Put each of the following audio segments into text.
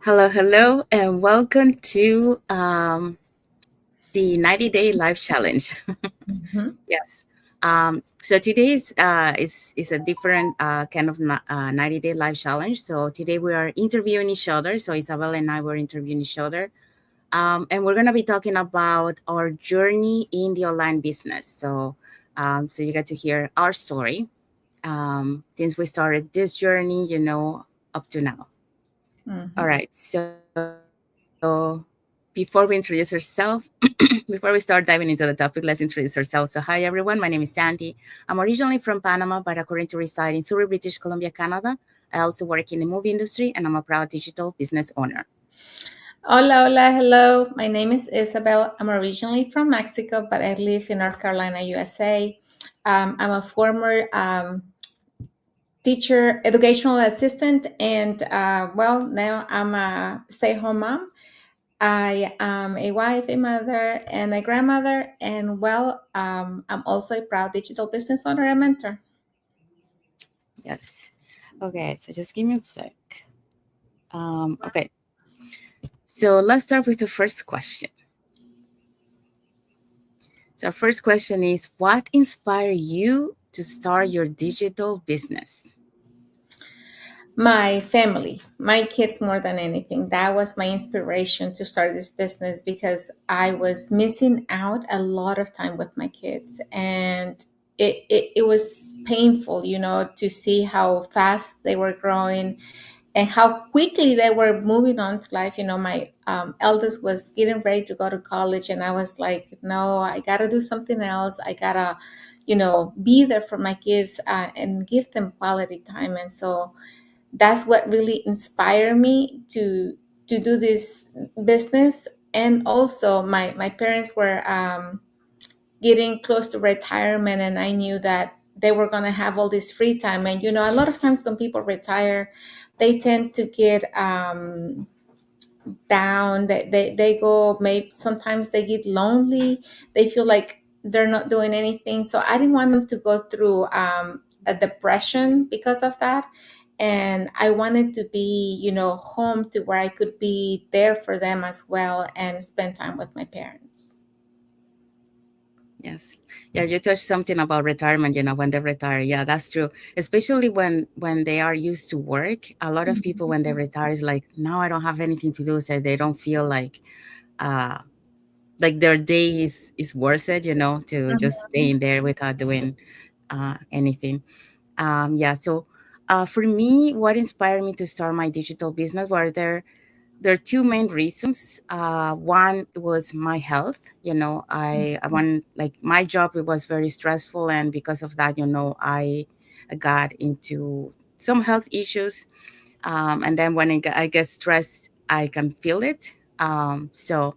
Hello, hello, and welcome to the 90-day life challenge. Mhm. Yes. So today's is a different kind of 90-day life challenge. So today we are interviewing each other. So Isabelle and I were interviewing each other, and we're gonna be talking about our journey in the online business. So you get to hear our story since we started this journey, up to now. All Mhm. right. So before we introduce ourselves, before we start diving into the topic, let's introduce ourselves. So, hi everyone. My name is Sandy. I'm originally from Panama, but according to reside in Surrey, British Columbia, Canada. I also work in the movie industry, and I'm a proud digital business owner. Hola, hola, hello. My name is Isabelle. I'm originally from Mexico, but I live in North Carolina, USA. I'm a former teacher, educational assistant, and well, now I'm a stay-home mom. I am a wife, a mother, and a grandmother, and well, I'm also a proud digital business owner and mentor. Yes. Okay. So just give me a sec. Okay. So let's start with the first question. So our first question is, what inspired you to start your digital business? My family, my kids more than anything. That was my inspiration to start this business because I was missing out a lot of time with my kids. And it was painful, to see how fast they were growing and how quickly they were moving on to life. My eldest was getting ready to go to college, and I was like, no, I got to do something else. I got to, be there for my kids and give them quality time. And so, that's what really inspired me to do this business. And also my parents were getting close to retirement, and I knew that they were going to have all this free time. And a lot of times when people retire, they tend to get down. They go, maybe sometimes they get lonely. They feel like they're not doing anything. So I didn't want them to go through a depression because of that. And I wanted to be, home to where I could be there for them as well and spend time with my parents. Yes. Yeah, you touched something about retirement, when they retire. Yeah, that's true. Especially when they are used to work. A lot of people when they retire is like, now I don't have anything to do, so they don't feel uh like their day is worth it, to just staying there without doing anything. Yeah, so for me, what inspired me to start my digital business were there are two main reasons. One was my health. I want, like, my job, it was very stressful, and because of that, I got into some health issues. And then when I get stressed, I can feel it. So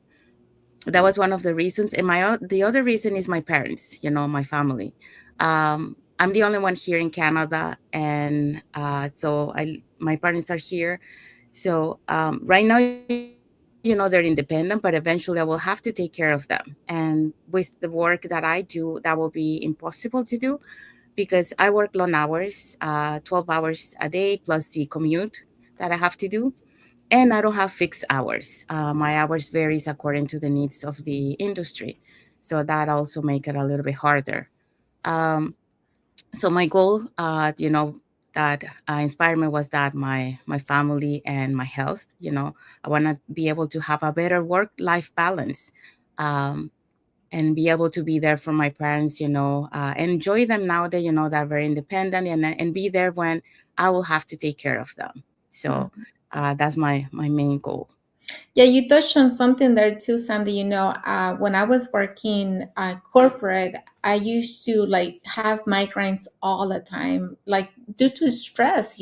that was one of the reasons. And the other reason is my parents. My family. I'm the only one here in Canada, and so I my parents are here. So right now, they're independent, but eventually I will have to take care of them. And with the work that I do, that will be impossible to do because I work long hours, 12 hours a day, plus the commute that I have to do. And I don't have fixed hours. My hours varies according to the needs of the industry. So that also make it a little bit harder. Um, so my goal, that inspired me was that my family and my health. I want to be able to have a better work life balance, um, and be able to be there for my parents. Enjoy them now that they're very independent, and be there when I will have to take care of them. So that's my main goal. Yeah, you touched on something there too, Sandy. When I was working corporate, I used to like have migraines all the time, like due to stress,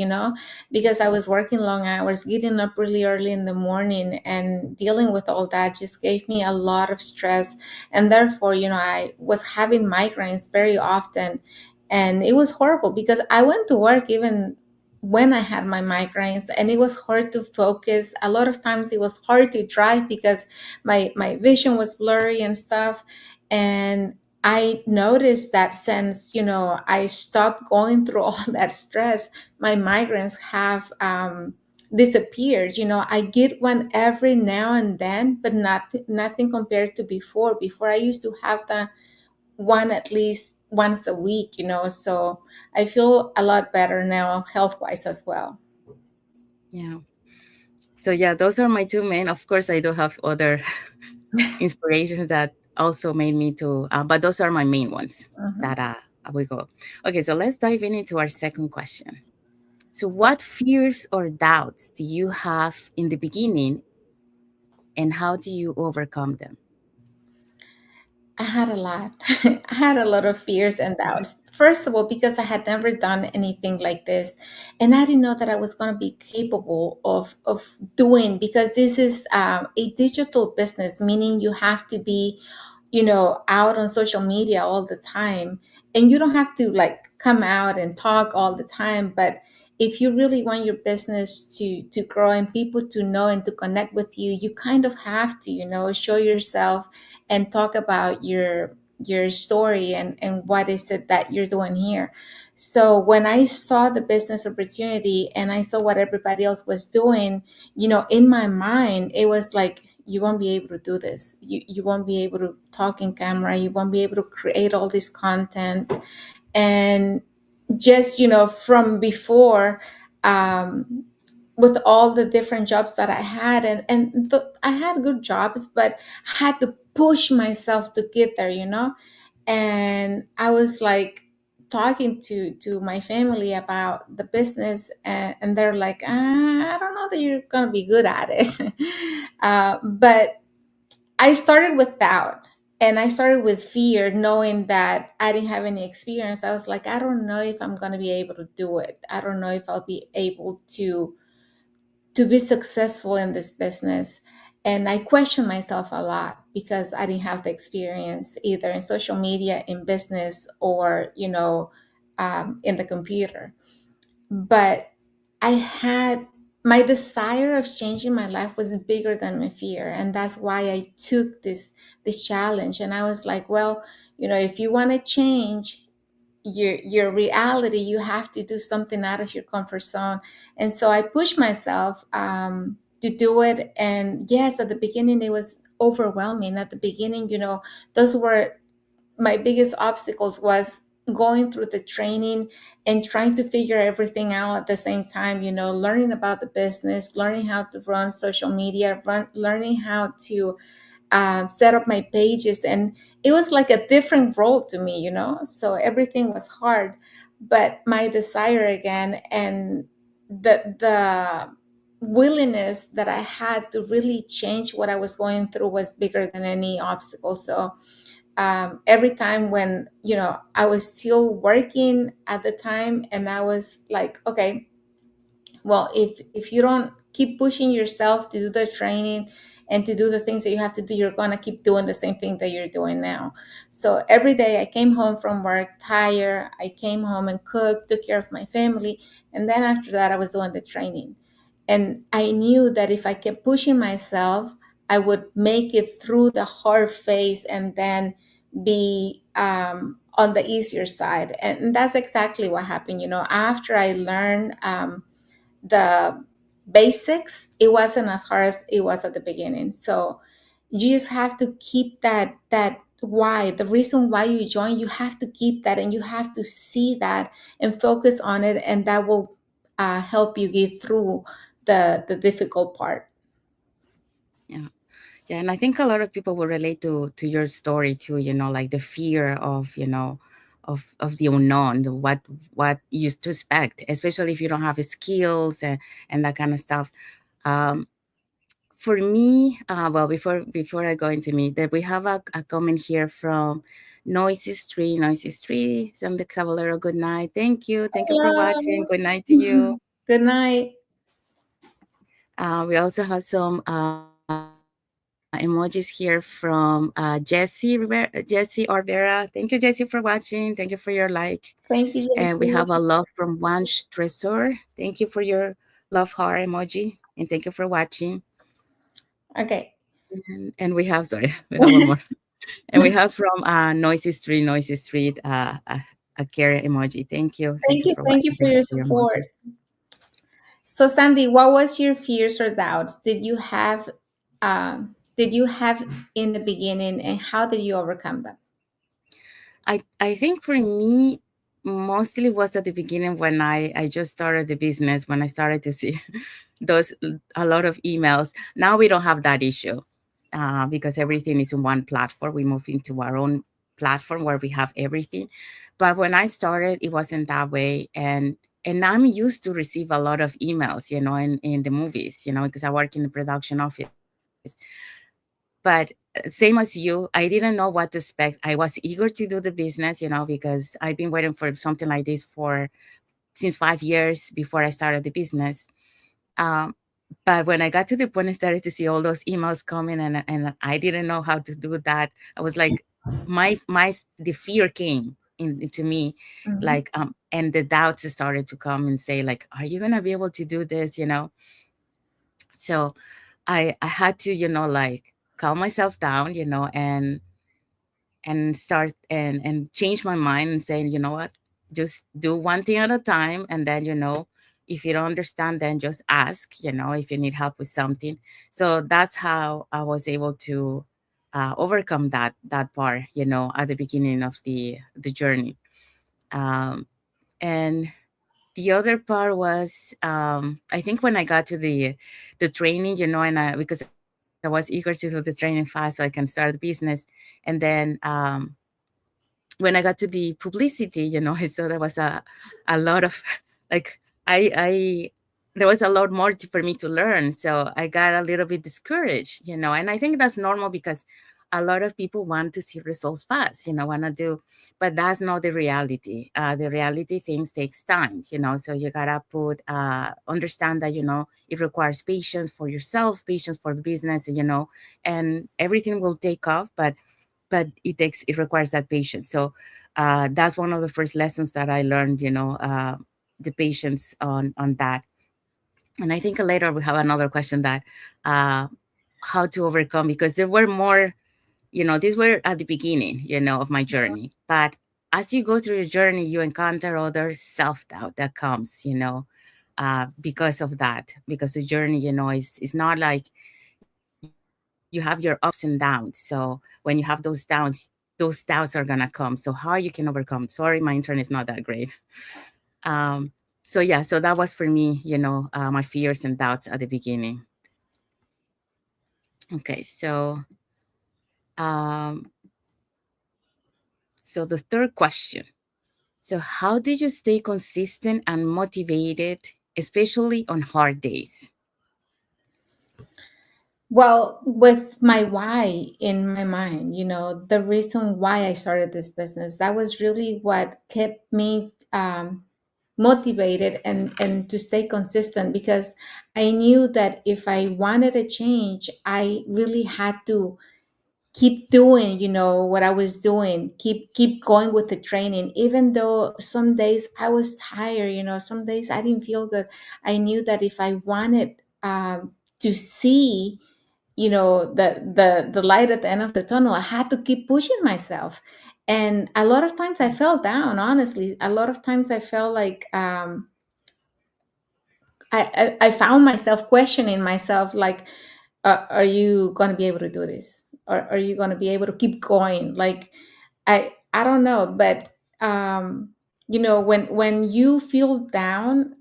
because I was working long hours, getting up really early in the morning, and dealing with all that just gave me a lot of stress. And therefore, I was having migraines very often. And it was horrible because I went to work even when I had my migraines, and it was hard to focus. A lot of times it was hard to drive because my vision was blurry and stuff. And I noticed that since, I stopped going through all that stress, my migraines have disappeared. I get one every now and then, but nothing compared to before. Before, I used to have the one at least once a week. So I feel a lot better now, health wise as well. Yeah. So yeah, those are my two main. Of course, I do have other inspirations that also made me to, but those are my main ones Mhm. that we go. Okay, so let's dive into our second question. So, what fears or doubts do you have in the beginning, and how do you overcome them? I had a lot. I had a lot of fears and doubts. First of all, because I had never done anything like this, and I didn't know that I was going to be capable of doing. Because this is a digital business, meaning you have to be, out on social media all the time, and you don't have to like come out and talk all the time. But if you really want your business to grow and people to know and to connect with you, you kind of have to, show yourself and talk about your story and what is it that you're doing here. So when I saw the business opportunity and I saw what everybody else was doing, in my mind it was like, you won't be able to do this. You won't be able to talk in camera. You won't be able to create all this content. And just, from before, um, with all the different jobs that I had, and I had good jobs, but I had to push myself to get there, and I was like talking to my family about the business, and they're like, I don't know that you're gonna be good at it. But I started with doubt, and I started with fear, knowing that I didn't have any experience. I was like, I don't know if I'm going to be able to do it. I don't know if I'll be able to be successful in this business. And I questioned myself a lot because I didn't have the experience either in social media, in business, or, in the computer. But I had my desire of changing my life was bigger than my fear, and that's why I took this challenge. And I was like, well, if you want to change your reality, you have to do something out of your comfort zone. And so I pushed myself to do it. And yes, at the beginning it was overwhelming. At the beginning, those were my biggest obstacles, was going through the training and trying to figure everything out at the same time, learning about the business, learning how to run social media, learning how to set up my pages. And it was like a different role to me, so everything was hard. But my desire again, and the willingness that I had to really change what I was going through, was bigger than any obstacle. So every time when I was still working at the time, and I was like, okay, well, if you don't keep pushing yourself to do the training and to do the things that you have to do, you're going to keep doing the same thing that you're doing now. So every day I came home from work tired. I came home and cooked, took care of my family, and then after that I was doing the training. And I knew that if I kept pushing myself, I would make it through the hard phase and then be on the easier side. And that's exactly what happened. After I learned the basics, it wasn't as hard as it was at the beginning. So you just have to keep that why, the reason why you join, you have to keep that, and you have to see that and focus on it, and that will help you get through the difficult part. Yeah. Yeah, and I think a lot of people will relate to your story too, like the fear of, of the unknown, what you to expect, especially if you don't have the skills and that kind of stuff. Um, for me, well, before I go into me, that we have a comment here from Noisy Street, Sam the Cavallero. Good night. Thank you for watching. Hello. Good night to you. Good night. We also have some emojis here from Jesse Or Vera. Thank you, Jesse, for watching. Thank you for your like. Thank you, And we have a JC. love from One Tresor. Thank you for your love heart emoji. And thank you for watching. Okay. And we have, sorry, we have one more. And we have from Noisy Street, a care emoji. Thank you. Thank you for Thank you watching. for Thank you your for your support. emojis. So Sandy, what was your fears or doubts did you have in the beginning, and how did you overcome them? I think for me, mostly was at the beginning when I just started the business, when I started to see those a lot of emails. Now we don't have that issue because everything is in one platform. We move into our own platform where we have everything. But when I started, it wasn't that way, and I'm used to receive a lot of emails, in the movies, because I work in the production office. But same as you, I didn't know what to expect. I was eager to do the business, because I've been waiting for something like this for since 5 years before I started the business. Um, but when I got to the point I started to see all those emails coming, and I didn't know how to do that. I was like, the fear came into me, Mhm. like, and the doubts started to come and say, like, are you gonna be able to do this? So I had to, like, calm myself down, and start and change my mind and saying, you know what, just do one thing at a time, and then, if you don't understand, then just ask, if you need help with something. So that's how I was able to overcome that part, at the beginning of the journey. um, and the other part was, I think when I got to the training, because I was eager to do the training fast so I can start the business. And then when I got to the publicity, I saw there was a lot of like I there was a lot more for me to learn. So I got a little bit discouraged, and I think that's normal because a lot of people want to see results fast, want to do, but that's not the reality. The reality things takes time, so you gotta understand that, it requires patience for yourself, patience for the business, and everything will take off, but it requires that patience. So that's one of the first lessons that I learned, the patience on that. And I think later we have another question that uh how to overcome, because there were more, these were at the beginning, of my journey. But as you go through your journey, you encounter other self-doubt that comes, because of that, because the journey, is not like you have your ups and downs. So when you have those doubts are gonna come. So how you can overcome? Sorry, my internet is not that great. um so yeah, so that was for me, my fears and doubts at the beginning. Okay, um so the third question: so how do you stay consistent and motivated, especially on hard days? Well, with my why in my mind, the reason why I started this business, that was really what kept me motivated and to stay consistent, because I knew that if I wanted a change, I really had to keep doing what I was doing, keep going with the training, even though some days I was tired, some days I didn't feel good. I knew that if I wanted to see the light at the end of the tunnel, I had to keep pushing myself. And a lot of times I fell down, honestly. A lot of times I felt like I found myself questioning myself, like, are you going to be able to do this, or are you going to be able to keep going? Like, I don't know. But when you feel down,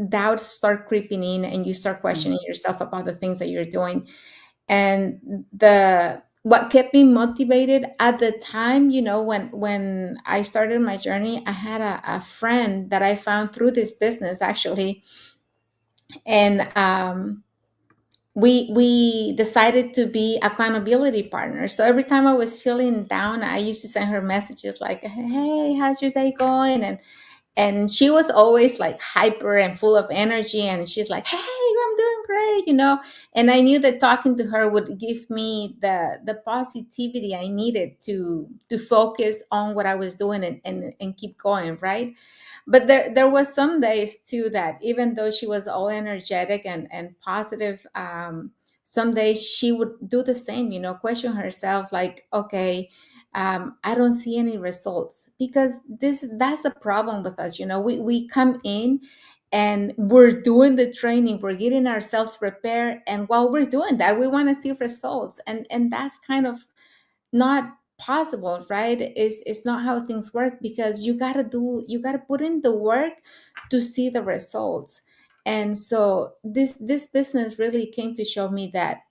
doubts start creeping in, and you start questioning Mhm. yourself about the things that you're doing. And the what kept me motivated at the time, when I started my journey, I had a friend that I found through this business, actually. And we decided to be accountability partners. So every time I was feeling down, I used to send her messages like, hey, how's your day going? And she was always like hyper and full of energy, and she's like, hey, I'm doing great, and I knew that talking to her would give me the positivity I needed to focus on what I was doing, and keep going, right? But there was some days too that even though she was all energetic and positive, some days she would do the same, question herself, like, okay, I don't see any results. Because that's the problem with us. We come in, and we're doing the training, we're getting ourselves prepared, and while we're doing that, we want to see results, and that's kind of not possible, right? It's not how things work, because you got to put in the work to see the results. And so this business really came to show me that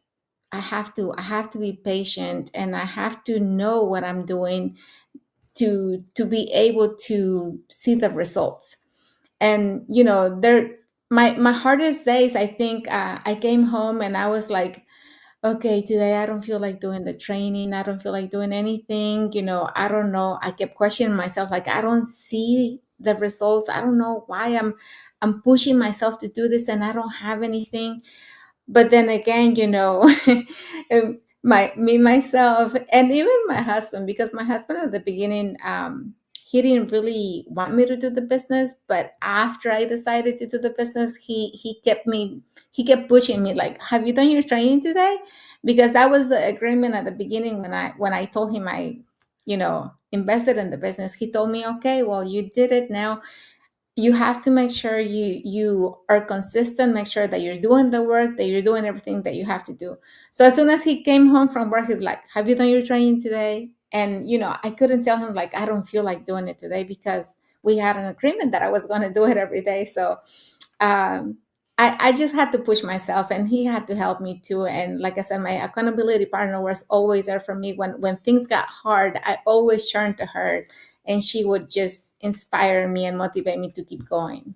I have to be patient, and I have to know what I'm doing to be able to see the results. And there, my hardest days, I think, I came home and I was like, okay, today I don't feel like doing the training, I don't feel like doing anything, I don't know. I kept questioning myself, like, I don't see the results, I don't know why I'm pushing myself to do this and I don't have anything. But then again, my me myself and even my husband, because my husband at the beginning, he didn't really want me to do the business, but after I decided to do the business, he kept pushing me, like, have you done your training today? Because that was the agreement at the beginning. When I told him I invested in the business, he told me, okay, well, you did it. Now you have to make sure you are consistent, make sure that you're doing the work, that you're doing everything that you have to do. So as soon as he came home from work, he's like, have you done your training today? And I couldn't tell him, like, I don't feel like doing it today, because we had an agreement that I was going to do it every day. So um, I just had to push myself, and he had to help me too. And like I said, my accountability partner was always there for me when things got hard. I always turned to her, and she would just inspire me and motivate me to keep going.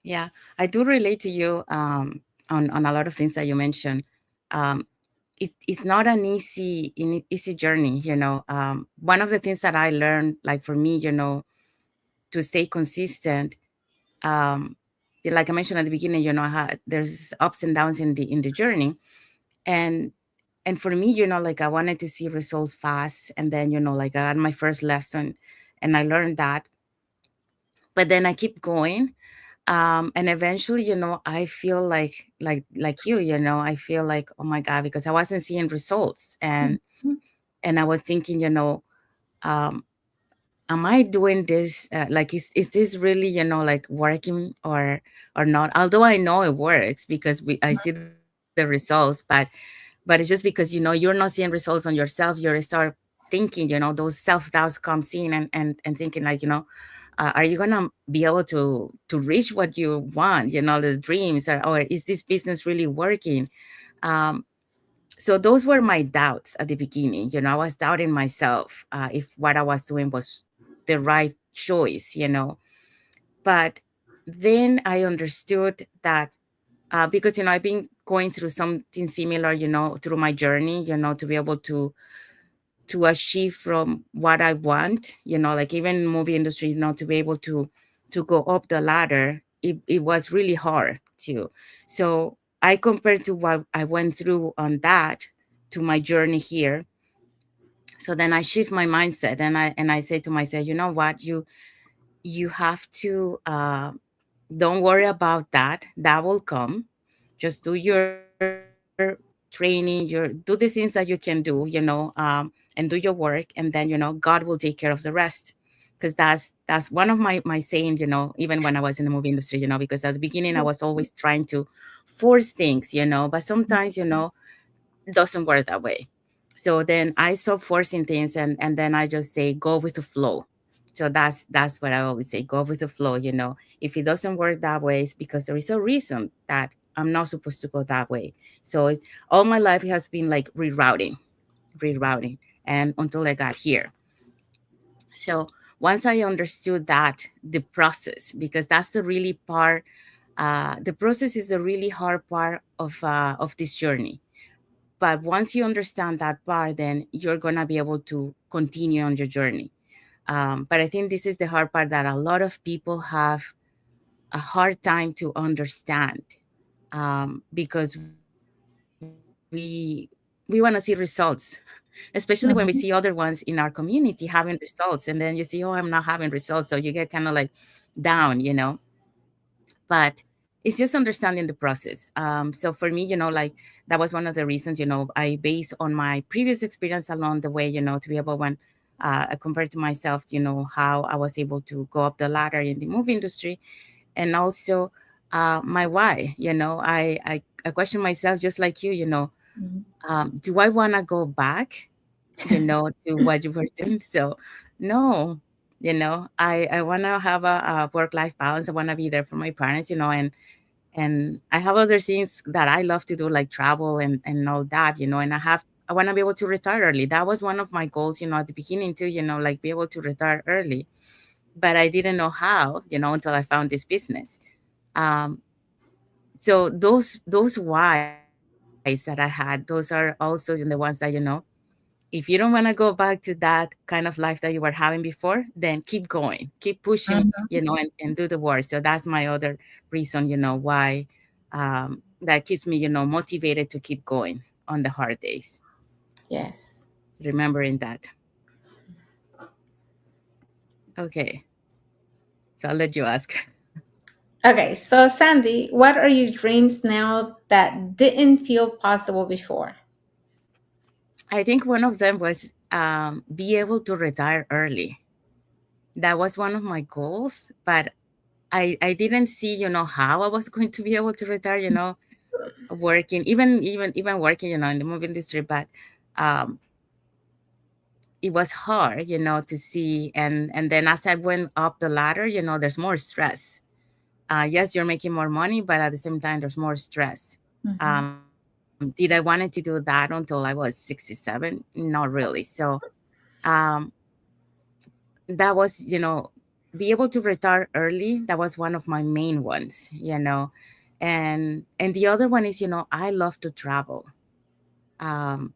Yeah, I do relate to you on a lot of things that you mentioned. Um, it's not an easy journey, you know. One of the things that I learned, like for me, you know, to stay consistent, um, like I mentioned at the beginning, you know, there's ups and downs in the journey, and and for me, you know, like I wanted to see results fast, and then you know, like I had my first lesson, and I learned that, but then I keep going, and eventually, you know, I feel like you know, I feel like, oh my god, because I wasn't seeing results, Mhm. and I was thinking, you know, um am I doing this, like is this really, you know, like working or not, although I know it works because I see the results, but it's just because, you know, you're not seeing results on yourself, you start thinking, you know, those self-doubts comes in, and thinking like, you know, are you gonna be able to reach what you want, you know, the dreams, or is this business really working? um so those were my doubts at the beginning, you know, I was doubting myself, if what I was doing was the right choice, you know. But then I understood that, because, you know, I've been going through something similar, you know, through my journey, you know, to be able to achieve from what I want, you know, like even movie industry, you know, to be able to go up the ladder, it was really hard too. So I compared to what I went through on that to my journey here. So then I shift my mindset, and I say to myself, you know what, you have to, don't worry about that, that will come. Just do your training, your do the things that you can do, you know, and do your work, and then, you know, God will take care of the rest. Because that's one of my saying, you know, even when I was in the movie industry, you know, because at the beginning I was always trying to force things, you know, but sometimes, you know, it doesn't work that way. So then I stop forcing things, and then I just say go with the flow. So that's what I always say, go with the flow, you know. If it doesn't work that way, it's because there is a reason that I'm not supposed to go that way. So all my life it has been like rerouting, and until I got here. So once I understood that, the process, because that's the really part, the process is the really hard part of this journey. But once you understand that part, then you're gonna be able to continue on your journey. But I think this is the hard part that a lot of people have a hard time to understand, because we want to see results, especially when we see other ones in our community having results, and then you see, oh, I'm not having results, so you get kind of like down, you know. But it's just understanding the process. So for me, you know, like that was one of the reasons, you know, I based on my previous experience along the way, you know, to be able when compared to myself, how I was able to go up the ladder in the movie industry. And also my why, I question myself just like you. Mhm. Do I want to go back, to what you were doing? So no, I want to have a work-life balance. I want to be there for my parents, and I have other things that I love to do, like travel and all that, and I want to be able to retire early. That was one of my goals, at the beginning too, like be able to retire early. But I didn't know how, until I found this business. Um, so those whys that I had, those are also the ones that, if you don't want to go back to that kind of life that you were having before, then keep going, keep pushing, Mhm. and do the work. So that's my other reason, why that keeps me, motivated to keep going on the hard days, Yes. remembering that. Okay, so I'll let you ask. Okay, so Sandy, what are your dreams now that didn't feel possible before? I think one of them was be able to retire early. That was one of my goals, but I didn't see, how I was going to be able to retire, working, even working, in the movie industry. But um it was hard, to see. And then as I went up the ladder, there's more stress. Yes, you're making more money, but at the same time there's more stress. Mhm. Did I wanted to do that until I was 67? Not really. So um that was, be able to retire early. That was one of my main ones, and the other one is, I love to travel. um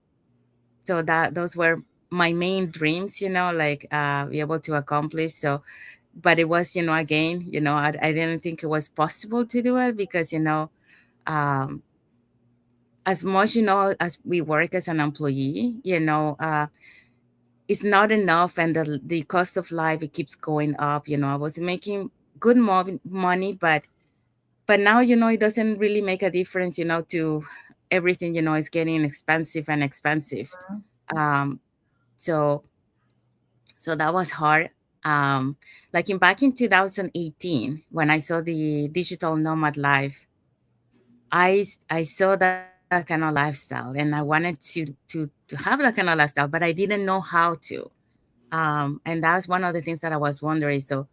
so that those were my main dreams, like be able to accomplish. So but it was, again, I didn't think it was possible to do it because, um as much, as we work as an employee, it's not enough, and the cost of life, it keeps going up. I was making good money, but now, it doesn't really make a difference, to everything, is getting expensive and expensive. um so so that was hard. um like back in 2018, when I saw the digital nomad life, I saw that kind of lifestyle, and I wanted to have that kind of lifestyle, but I didn't know how to. And that was one of the things that I was wondering. So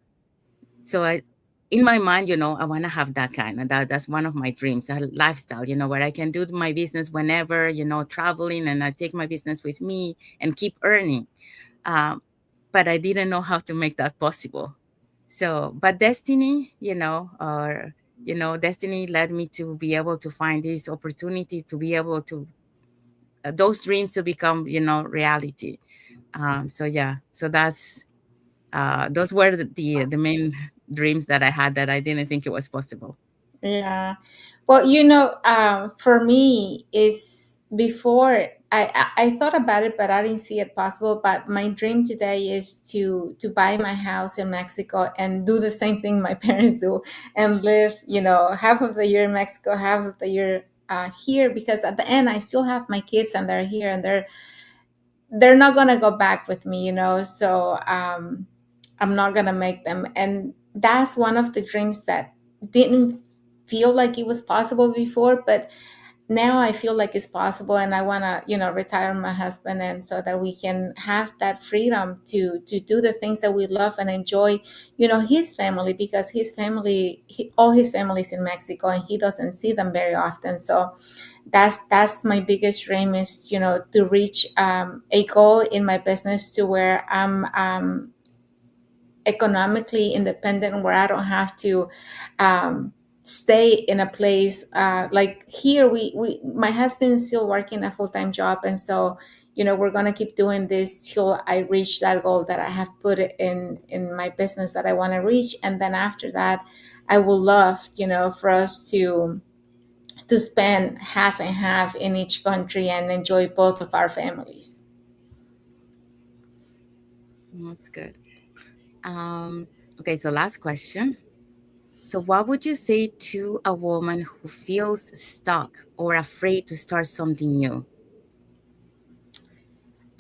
I, in my mind, I want to have that kind, and that's one of my dreams, that lifestyle, where I can do my business whenever, traveling, and I take my business with me and keep earning. um, but I didn't know how to make that possible. So, but destiny, destiny led me to be able to find this opportunity, to be able to those dreams to become, reality. So yeah, so that's those were the main dreams that I had, that I didn't think it was possible. Yeah. Well, for me is before I thought about it, but I didn't see it possible. But my dream today is to buy my house in Mexico and do the same thing my parents do and live, half of the year in Mexico, half of the year here. Because at the end, I still have my kids and they're here and they're not gonna go back with me, so I'm not gonna make them. And that's one of the dreams that didn't feel like it was possible before, but now I feel like it's possible. And I want to, retire my husband, and so that we can have that freedom to do the things that we love and enjoy, his family, because all his family's in Mexico and he doesn't see them very often. So that's my biggest dream, is to reach a goal in my business to where I'm economically independent, where I don't have to stay in a place like here. We my husband's still working a full-time job, and so we're going to keep doing this till I reach that goal that I have put it in my business that I want to reach. And then after that, I will love, for us to spend half and half in each country and enjoy both of our families. That's good. Okay, so last question. So what would you say to a woman who feels stuck or afraid to start something new?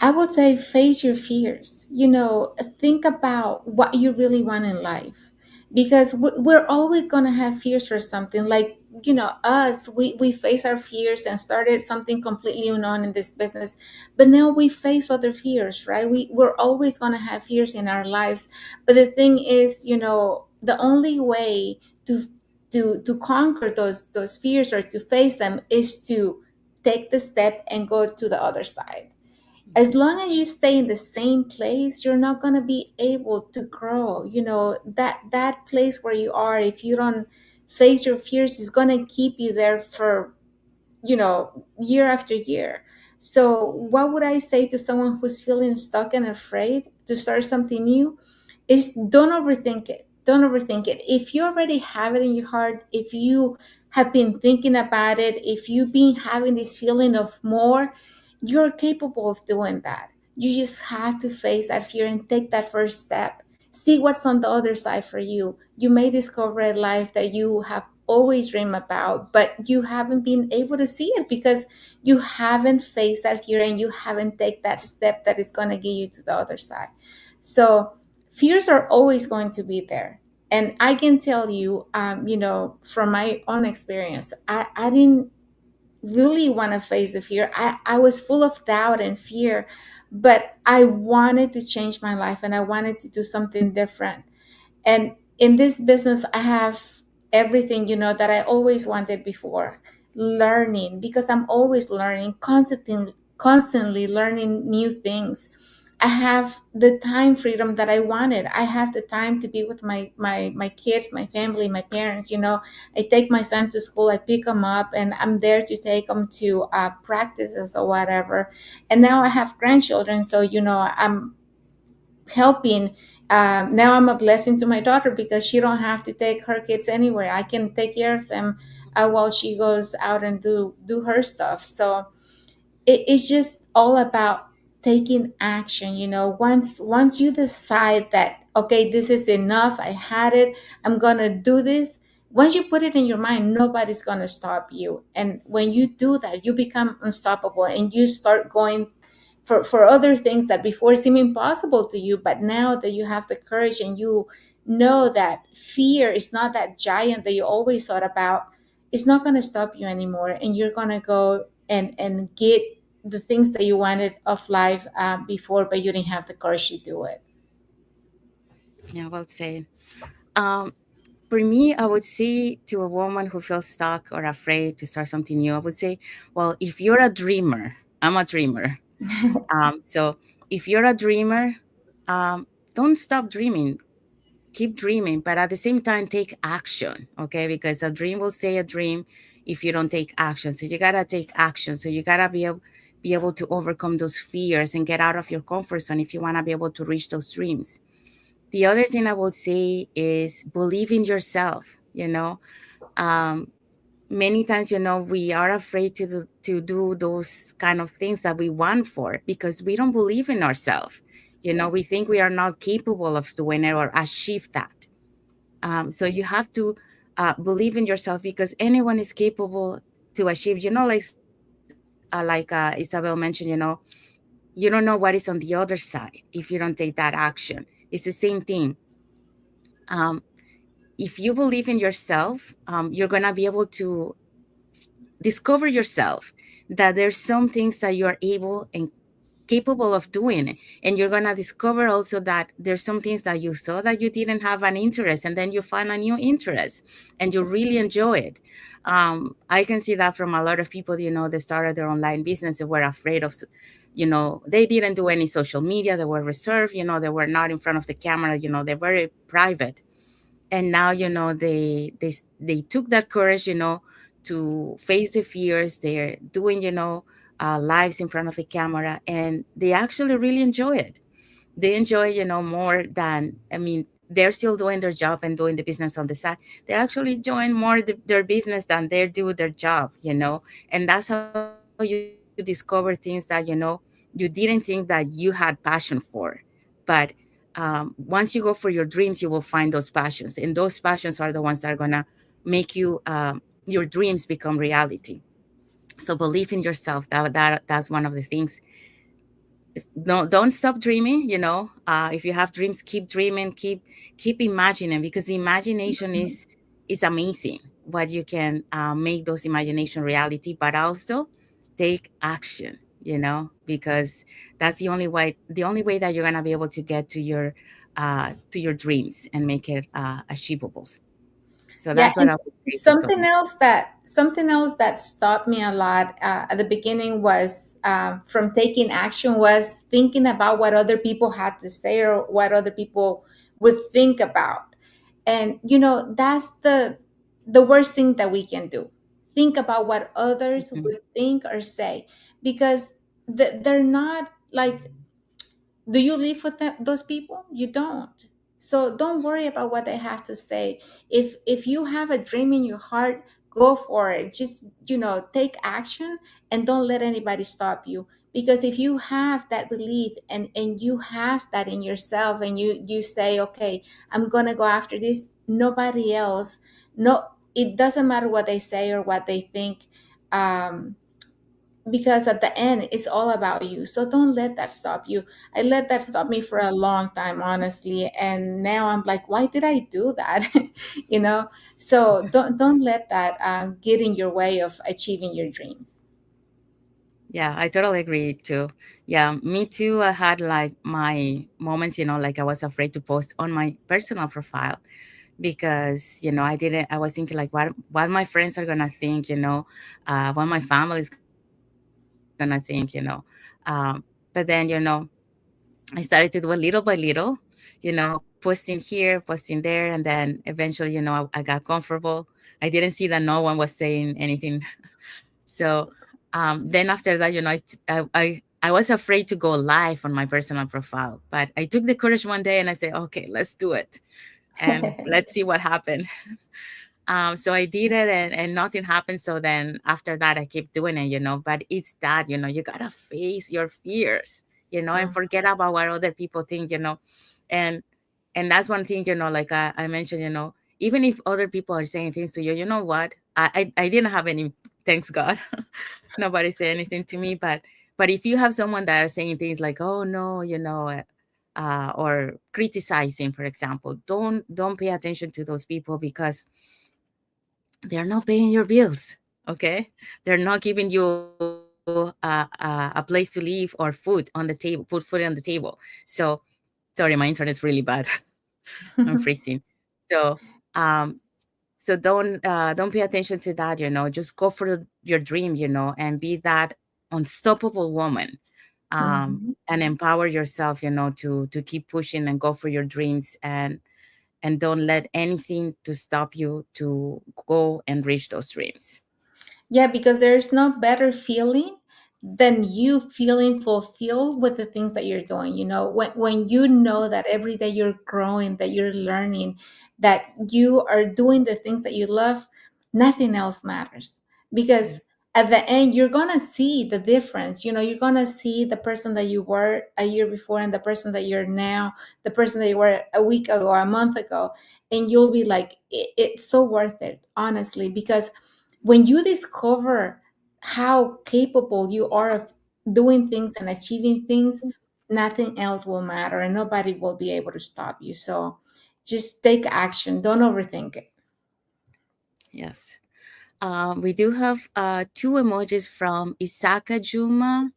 I would say face your fears. Think about what you really want in life, because we're always going to have fears for something. Like, us, we face our fears and started something completely unknown in this business. But now we face other fears, right? We're always going to have fears in our lives. But the thing is, the only way to conquer those fears or to face them is to take the step and go to the other side. As long as you stay in the same place, you're not going to be able to grow. That place where you are, if you don't face your fears, is going to keep you there for, year after year. So what would I say to someone who's feeling stuck and afraid to start something new? Is don't overthink it. Don't overthink it. If you already have it in your heart, if you have been thinking about it, if you've been having this feeling of more, you're capable of doing that. You just have to face that fear and take that first step. See what's on the other side for you. You may discover a life that you have always dreamed about, but you haven't been able to see it because you haven't faced that fear and you haven't taken that step that is going to get you to the other side. So fears are always going to be there. And I can tell you, from my own experience, I didn't really want to face the fear. I was full of doubt and fear, but I wanted to change my life and I wanted to do something different. And in this business, I have everything, that I always wanted before. Learning, because I'm always learning, constantly learning new things. I have the time freedom that I wanted. I have the time to be with my kids, my family, my parents. I take my son to school, I pick him up, and I'm there to take him to practices or whatever. And now I have grandchildren, so I'm helping. Now I'm a blessing to my daughter because she don't have to take her kids anywhere. I can take care of them while she goes out and do her stuff. So it's just all about taking action. Once you decide that, okay, this is enough, I had it, I'm gonna do this. Once you put it in your mind, nobody's gonna stop you. And when you do that, you become unstoppable and you start going for other things that before seem impossible to you. But now that you have the courage and you know that fear is not that giant that you always thought about, it's not going to stop you anymore, and you're going to go and get the things that you wanted of life before, but you didn't have the courage to do it. Yeah, well said. Um, for me, I would say to a woman who feels stuck or afraid to start something new, I would say, well, if you're a dreamer, I'm a dreamer. So if you're a dreamer, don't stop dreaming. Keep dreaming, but at the same time, take action, okay? Because a dream will stay a dream if you don't take action. So you gotta take action. So you gotta be able to overcome those fears and get out of your comfort zone if you wanna be able to reach those dreams. The other thing I would say is believe in yourself. Um, many times, we are afraid to do those kind of things that we want for because we don't believe in ourselves. We think we are not capable of doing it or achieve that. So you have to believe in yourself because anyone is capable to achieve. Like Isabel mentioned, you don't know what is on the other side if you don't take that action. It's the same thing. Um, if you believe in yourself, you're gonna be able to discover yourself that there's some things that you are able and capable of doing, and you're going to discover also that there's some things that you thought that you didn't have an interest, and then you find a new interest and you really enjoy it. I can see that from a lot of people, they started their online business. They were afraid of, they didn't do any social media. They were reserved, they were not in front of the camera, they're very private. And now, they took that courage, to face the fears. They're doing, lives in front of the camera, and they actually really enjoy it. They enjoy, more than, I mean, they're still doing their job and doing the business on the side. They're actually enjoying more their business than they do their job. And that's how you discover things that, you didn't think that you had passion for. But once you go for your dreams, you will find those passions, and those passions are the ones that are gonna make your dreams become reality. So believe in yourself. That's one of the things. no, don't stop dreaming, if you have dreams, keep dreaming, keep imagining, because imagination is amazing what you can make those imagination reality, but also take action, because that's the only way that you're going to be able to get to your dreams and make it achievable. So Yeah, that's what and I would say to someone. something else that stopped me a lot at the beginning was from taking action was thinking about what other people had to say or what other people would think about. And that's the worst thing that we can do. Think about what others Mhm. would think or say, because they're not like, do you live with those people? You don't. So don't worry about what they have to say. If you have a dream in your heart, go for it. Just take action, and don't let anybody stop you. Because if you have that belief, and you have that in yourself, and you say, okay, I'm gonna go after this, nobody else, no, it doesn't matter what they say or what they think. um, because at the end it's all about you, so don't let that stop you. I let that stop me for a long time, honestly, and now I'm like, why did I do that? you know so don't let that get in your way of achieving your dreams. Yeah, I totally agree too. Yeah, me too. I had like my moments, like I was afraid to post on my personal profile because, I was thinking like what my friends are gonna think, what my family is gonna think, but then, I started to do it little by little, posting here, posting there, and then eventually, I got comfortable. I didn't see that no one was saying anything. So then after that, I was afraid to go live on my personal profile, but I took the courage one day and I said, okay, let's do it and let's see what happened. So I did it, and nothing happened. So then after that, I keep doing it, but it's that, you gotta face your fears, and forget about what other people think, and, and that's one thing, like I mentioned, even if other people are saying things to you, you know what? I didn't have any, thanks God. Nobody said anything to me, but if you have someone that are saying things like, oh no, or criticizing, for example, don't pay attention to those people because they're not paying your bills. Okay, they're not giving you a place to live or food on the table, put food on the table. So sorry, my internet is really bad. I'm freezing. So um don't pay attention to that, just go for your dream, and be that unstoppable woman, Mhm. and empower yourself, to keep pushing and go for your dreams, and don't let anything to stop you to go and reach those dreams. Yeah, because there's no better feeling than you feeling fulfilled with the things that you're doing. When you know that every day you're growing, that you're learning, that you are doing the things that you love, nothing else matters. Because at the end, you're going to see the difference. You're going to see the person that you were a year before and the person that you're now, the person that you were a week ago or a month ago. And you'll be like, it's so worth it, honestly, because when you discover how capable you are of doing things and achieving things, nothing else will matter and nobody will be able to stop you. So just take action. Don't overthink it. Yes. We do have two emojis from Isaka Juma,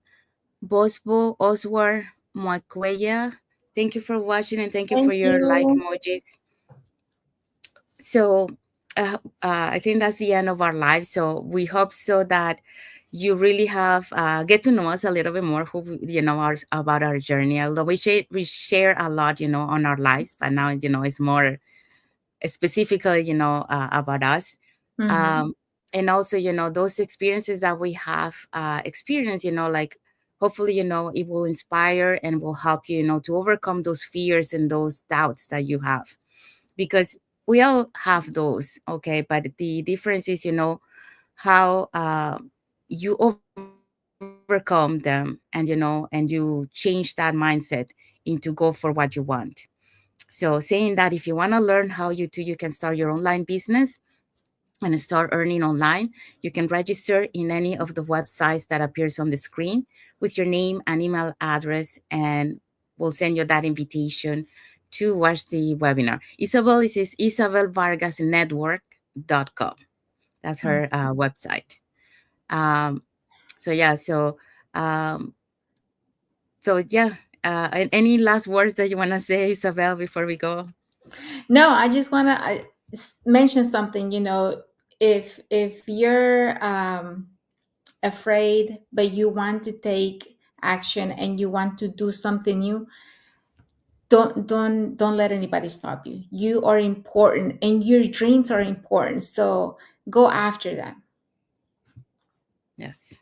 Bosbo Oswar Mwakwaya. Thank you for watching and thank you for Thank your like you. emojis. So I think that's the end of our live. So we hope so that you really have get to know us a little bit more, who about our journey. Although we share a lot, on our lives, but now it's more specifically, about us. Mhm. Um, and also, those experiences that we have experienced, like hopefully, it will inspire and will help you, to overcome those fears and those doubts that you have, because we all have those. Okay, but the difference is, how you overcome them, and you change that mindset into go for what you want. So saying that, if you want to learn how you can start your online business, and start earning online, you can register in any of the websites that appears on the screen with your name and email address, and we'll send you that invitation to watch the webinar. Isabel is isabelvargasnetwork.com. That's her website. Um, so yeah, um, so yeah. Any last words that you want to say, Isabel, before we go? No, I just want to mention something. If you're afraid, but you want to take action and you want to do something new, don't let anybody stop you. You are important, and your dreams are important. So go after them. Yes.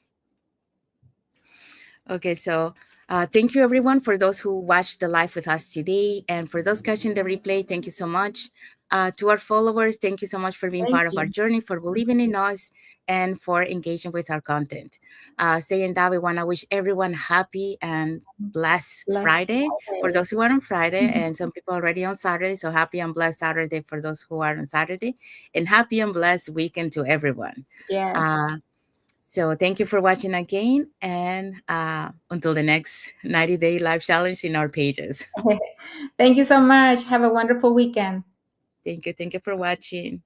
Okay, so thank you everyone for those who watched the live with us today. And for those catching the replay, thank you so much. To our followers, thank you so much for being Thank part of our you. journey, for believing in us, and for engaging with our content. Saying that, we want to wish everyone happy and blessed Bless Friday for Friday. those who are on Friday, and some people already on Saturday. So happy and blessed Saturday for those who are on Saturday, and happy and blessed weekend to everyone. Yes. Uh, so thank you for watching again, and until the next 90-day live challenge in our pages. Thank you so much. Have a wonderful weekend. Thank you. Thank you for watching.